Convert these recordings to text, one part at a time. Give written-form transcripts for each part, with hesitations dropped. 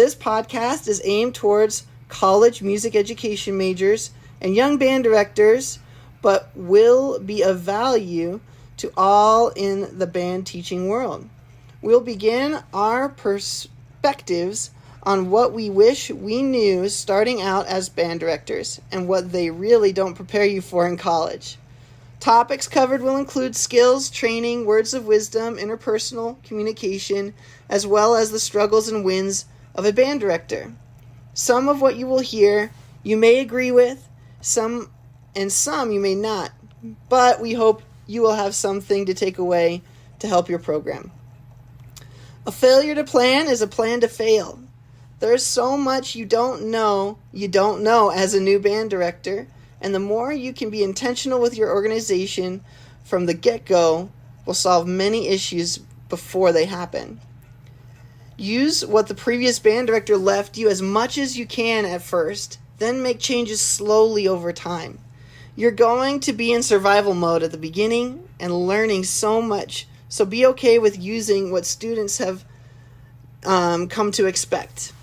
This podcast is aimed towards college music education majors and young band directors, but will be of value to all in the band teaching world. We'll begin our perspectives on what we wish we knew starting out as band directors and what they really don't prepare you for in college. Topics covered will include skills, training, words of wisdom, interpersonal communication, as well as the struggles and wins of a band director. Some of what you will hear you may agree with, some you may not, but we hope you will have something to take away to help your program. A failure to plan is a plan to fail. There's so much you don't know as a new band director, and the more you can be intentional with your organization from the get-go will solve many issues before they happen. Use what the previous band director left you as much as you can at first, then make changes slowly over time. You're going to be in survival mode at the beginning and learning so much, so be okay with using what students have come to expect.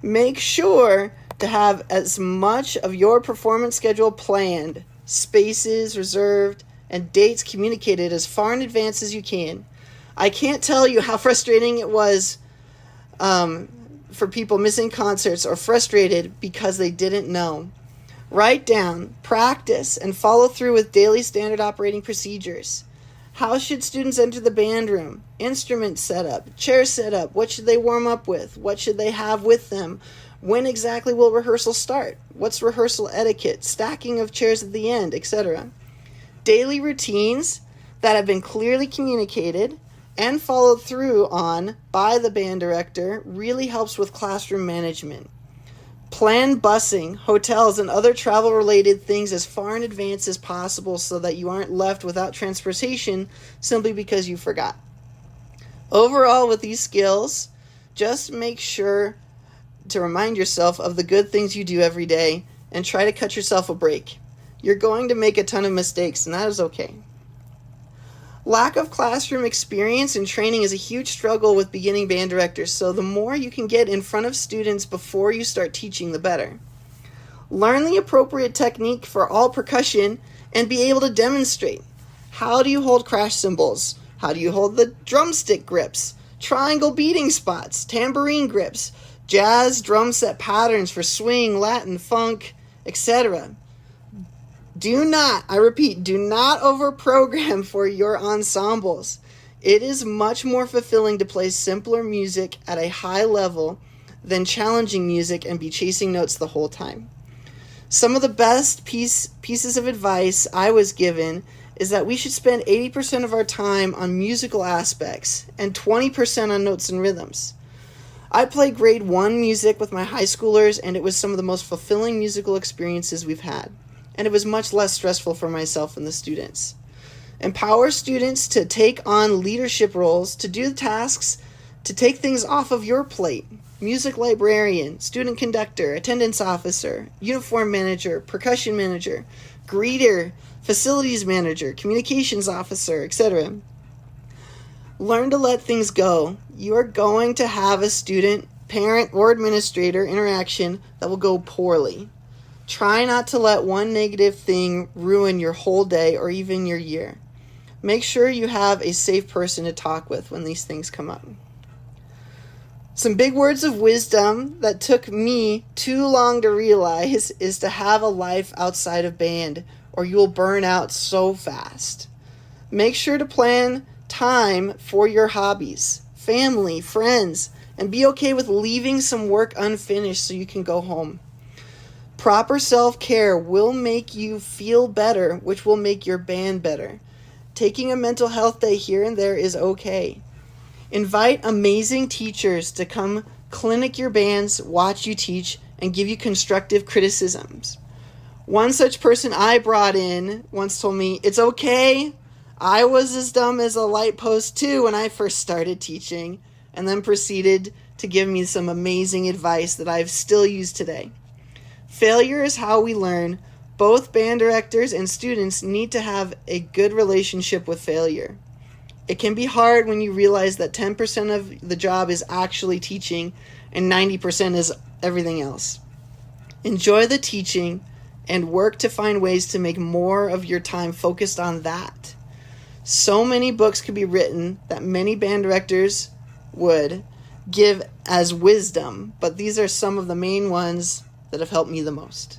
Make sure to have as much of your performance schedule planned, spaces reserved, and dates communicated as far in advance as you can. I can't tell you how frustrating it was for people missing concerts or frustrated because they didn't know. Write down, practice, and follow through with daily standard operating procedures. How should students enter the band room? Instrument setup, chair setup, what should they warm up with? What should they have with them? When exactly will rehearsal start? What's rehearsal etiquette? Stacking of chairs at the end, etc. Daily routines that have been clearly communicated and followed through on by the band director really helps with classroom management. Plan busing, hotels, and other travel-related things as far in advance as possible so that you aren't left without transportation simply because you forgot. Overall, with these skills, just make sure to remind yourself of the good things you do every day and try to cut yourself a break. You're going to make a ton of mistakes, and that is okay. Lack of classroom experience and training is a huge struggle with beginning band directors, so the more you can get in front of students before you start teaching, the better. Learn the appropriate technique for all percussion and be able to demonstrate. How do you hold crash cymbals? How do you hold the drumstick grips? Triangle beating spots, tambourine grips, jazz drum set patterns for swing, Latin, funk, etc. Do not over-program for your ensembles. It is much more fulfilling to play simpler music at a high level than challenging music and be chasing notes the whole time. Some of the best pieces of advice I was given is that we should spend 80% of our time on musical aspects and 20% on notes and rhythms. I play grade 1 music with my high schoolers, and it was some of the most fulfilling musical experiences we've had. And it was much less stressful for myself and the students. Empower students to take on leadership roles, to do tasks, to take things off of your plate. Music librarian, student conductor, attendance officer, uniform manager, percussion manager, greeter, facilities manager, communications officer, etc. Learn to let things go. You are going to have a student, parent, or administrator interaction that will go poorly. Try not to let one negative thing ruin your whole day or even your year. Make sure you have a safe person to talk with when these things come up. Some big words of wisdom that took me too long to realize is to have a life outside of band, or you will burn out so fast. Make sure to plan time for your hobbies, family, friends, and be okay with leaving some work unfinished so you can go home. Proper self-care will make you feel better, which will make your band better. Taking a mental health day here and there is okay. Invite amazing teachers to come clinic your bands, watch you teach, and give you constructive criticisms. One such person I brought in once told me, "It's okay. I was as dumb as a light post too when I first started teaching," and then proceeded to give me some amazing advice that I've still used today. Failure is how we learn. Both band directors and students need to have a good relationship with failure. It can be hard when you realize that 10% of the job is actually teaching and 90% is everything else. Enjoy the teaching and work to find ways to make more of your time focused on that. So many books could be written that many band directors would give as wisdom, but these are some of the main ones that have helped me the most.